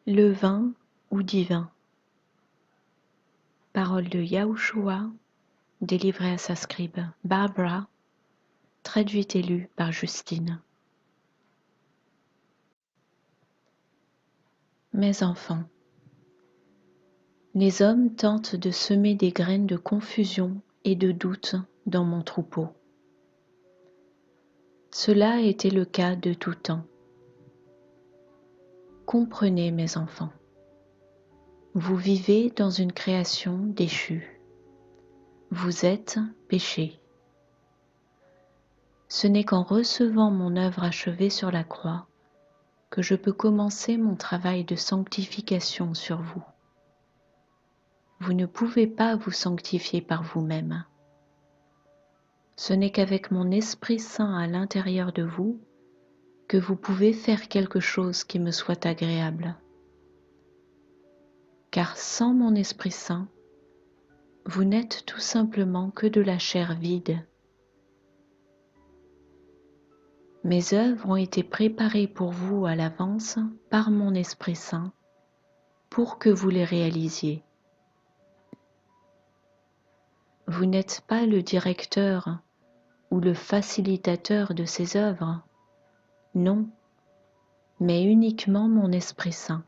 levain ou divin. Parole de Yahushua, délivrée à sa scribe Barbara, traduite et lue par Justine. Mes enfants, les hommes tentent de semer des graines de confusion et de doute dans mon troupeau. Cela a été le cas de tout temps. Comprenez, mes enfants, vous vivez dans une création déchue. Vous êtes péchés. Ce n'est qu'en recevant mon œuvre achevée sur la croix que je peux commencer mon travail de sanctification sur vous. Vous ne pouvez pas vous sanctifier par vous-même. Ce n'est qu'avec mon Esprit Saint à l'intérieur de vous que vous pouvez faire quelque chose qui me soit agréable. Car sans mon Esprit Saint, vous n'êtes tout simplement que de la chair vide. Mes œuvres ont été préparées pour vous à l'avance par mon Esprit Saint pour que vous les réalisiez. Vous n'êtes pas le directeur ou le facilitateur de ces œuvres, non, mais uniquement mon Esprit Saint.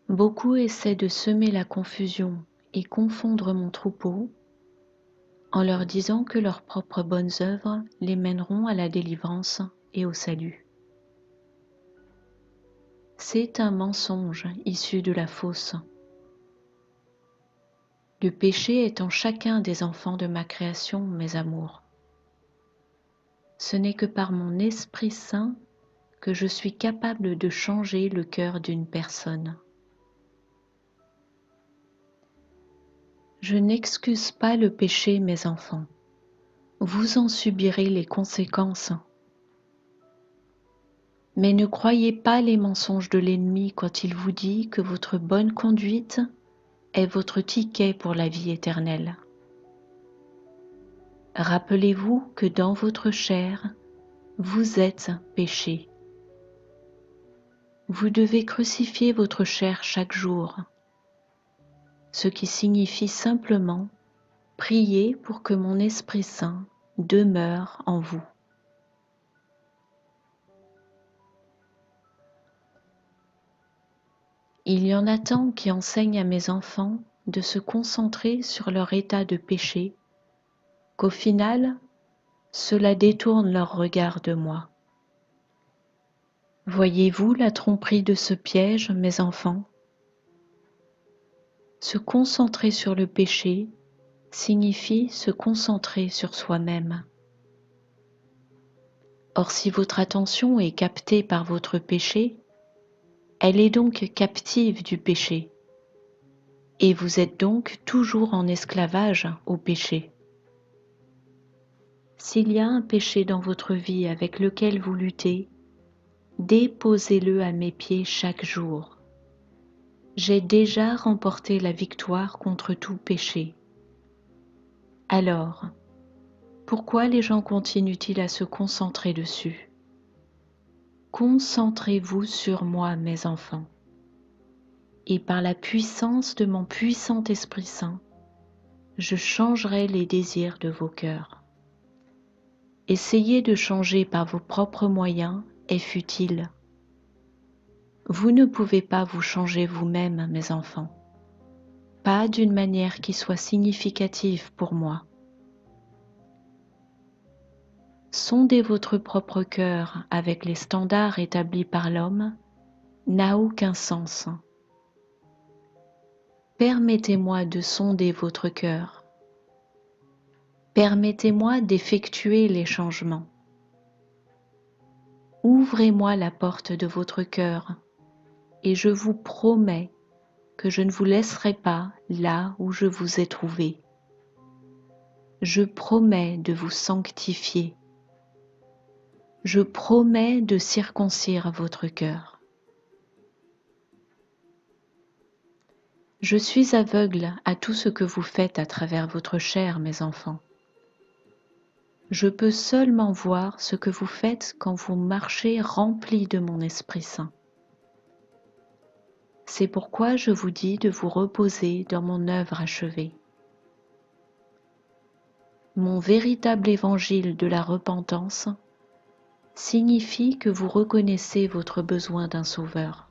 Beaucoup essaient de semer la confusion et confondre mon troupeau en leur disant que leurs propres bonnes œuvres les mèneront à la délivrance et au salut. C'est un mensonge issu de la fosse. Le péché est en chacun des enfants de ma création, mes amours. Ce n'est que par mon Esprit Saint que je suis capable de changer le cœur d'une personne. Je n'excuse pas le péché, mes enfants. Vous en subirez les conséquences. Mais ne croyez pas les mensonges de l'ennemi quand il vous dit que votre bonne conduite est votre ticket pour la vie éternelle. Rappelez-vous que dans votre chair, vous êtes péché. Vous devez crucifier votre chair chaque jour, ce qui signifie simplement prier pour que mon Esprit Saint demeure en vous. Il y en a tant qui enseignent à mes enfants de se concentrer sur leur état de péché, qu'au final, cela détourne leur regard de moi. Voyez-vous la tromperie de ce piège, mes enfants? Se concentrer sur le péché signifie se concentrer sur soi-même. Or, si votre attention est captée par votre péché, elle est donc captive du péché, et vous êtes donc toujours en esclavage au péché. S'il y a un péché dans votre vie avec lequel vous luttez, déposez-le à mes pieds chaque jour. J'ai déjà remporté la victoire contre tout péché. Alors, pourquoi les gens continuent-ils à se concentrer dessus? Concentrez-vous sur moi, mes enfants, et par la puissance de mon puissant Esprit Saint, je changerai les désirs de vos cœurs. Essayer de changer par vos propres moyens est futile. Vous ne pouvez pas vous changer vous-même, mes enfants, pas d'une manière qui soit significative pour moi. Sonder votre propre cœur avec les standards établis par l'homme n'a aucun sens. Permettez-moi de sonder votre cœur. Permettez-moi d'effectuer les changements. Ouvrez-moi la porte de votre cœur et je vous promets que je ne vous laisserai pas là où je vous ai trouvé. Je promets de vous sanctifier. Je promets de circoncire votre cœur. Je suis aveugle à tout ce que vous faites à travers votre chair, mes enfants. Je peux seulement voir ce que vous faites quand vous marchez rempli de mon Esprit Saint. C'est pourquoi je vous dis de vous reposer dans mon œuvre achevée. Mon véritable évangile de la repentance signifie que vous reconnaissez votre besoin d'un sauveur.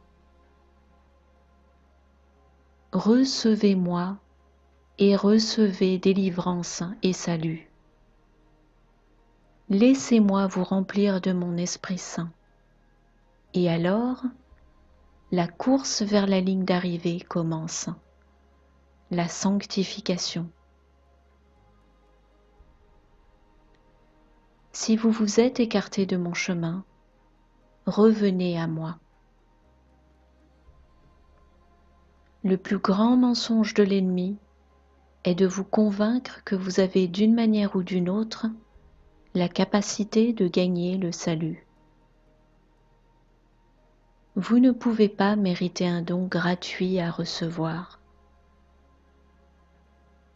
Recevez-moi et recevez délivrance et salut. Laissez-moi vous remplir de mon Esprit Saint. Et alors, la course vers la ligne d'arrivée commence, la sanctification. Si vous vous êtes écarté de mon chemin, revenez à moi. Le plus grand mensonge de l'ennemi est de vous convaincre que vous avez d'une manière ou d'une autre la capacité de gagner le salut. Vous ne pouvez pas mériter un don gratuit à recevoir.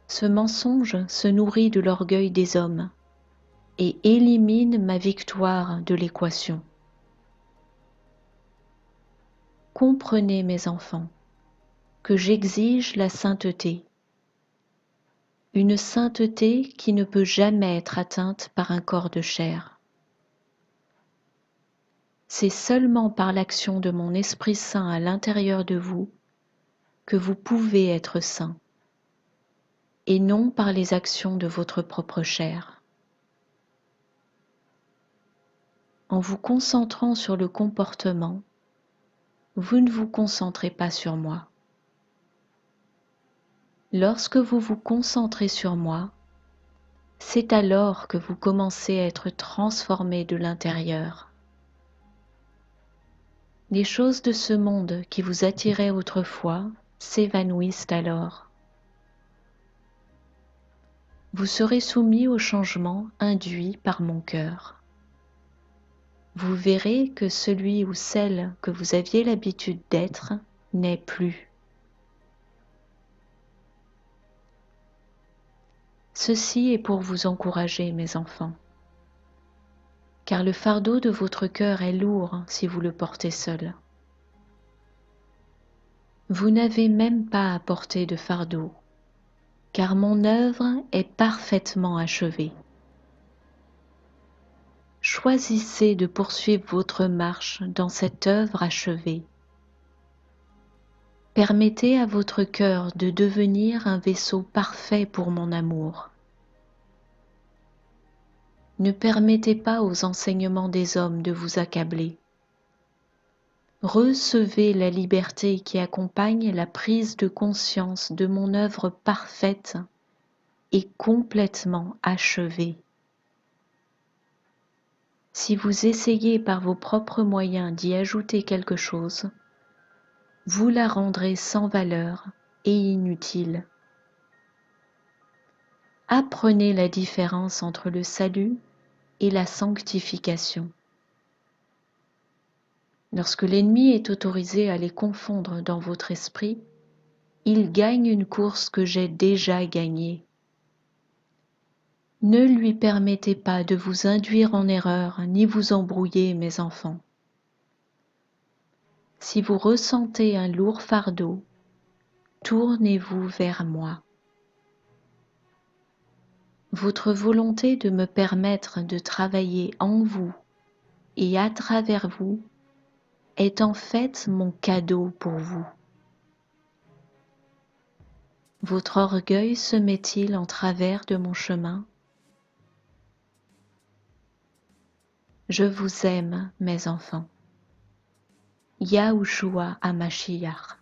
Ce mensonge se nourrit de l'orgueil des hommes et élimine ma victoire de l'équation. Comprenez, mes enfants, que j'exige la sainteté, une sainteté qui ne peut jamais être atteinte par un corps de chair. C'est seulement par l'action de mon Esprit Saint à l'intérieur de vous que vous pouvez être saints, et non par les actions de votre propre chair. En vous concentrant sur le comportement, vous ne vous concentrez pas sur moi. Lorsque vous vous concentrez sur moi, c'est alors que vous commencez à être transformé de l'intérieur. Les choses de ce monde qui vous attiraient autrefois s'évanouissent alors. Vous serez soumis au changement induit par mon cœur. Vous verrez que celui ou celle que vous aviez l'habitude d'être n'est plus. Ceci est pour vous encourager, mes enfants, car le fardeau de votre cœur est lourd si vous le portez seul. Vous n'avez même pas à porter de fardeau, car mon œuvre est parfaitement achevée. Choisissez de poursuivre votre marche dans cette œuvre achevée. Permettez à votre cœur de devenir un vaisseau parfait pour mon amour. Ne permettez pas aux enseignements des hommes de vous accabler. Recevez la liberté qui accompagne la prise de conscience de mon œuvre parfaite et complètement achevée. Si vous essayez par vos propres moyens d'y ajouter quelque chose, vous la rendrez sans valeur et inutile. Apprenez la différence entre le salut et la sanctification. Lorsque l'ennemi est autorisé à les confondre dans votre esprit, il gagne une course que j'ai déjà gagnée. Ne lui permettez pas de vous induire en erreur ni vous embrouiller, mes enfants. Si vous ressentez un lourd fardeau, tournez-vous vers moi. Votre volonté de me permettre de travailler en vous et à travers vous est en fait mon cadeau pour vous. Votre orgueil se met-il en travers de mon chemin? Je vous aime, mes enfants. Yahushua HaMashiach.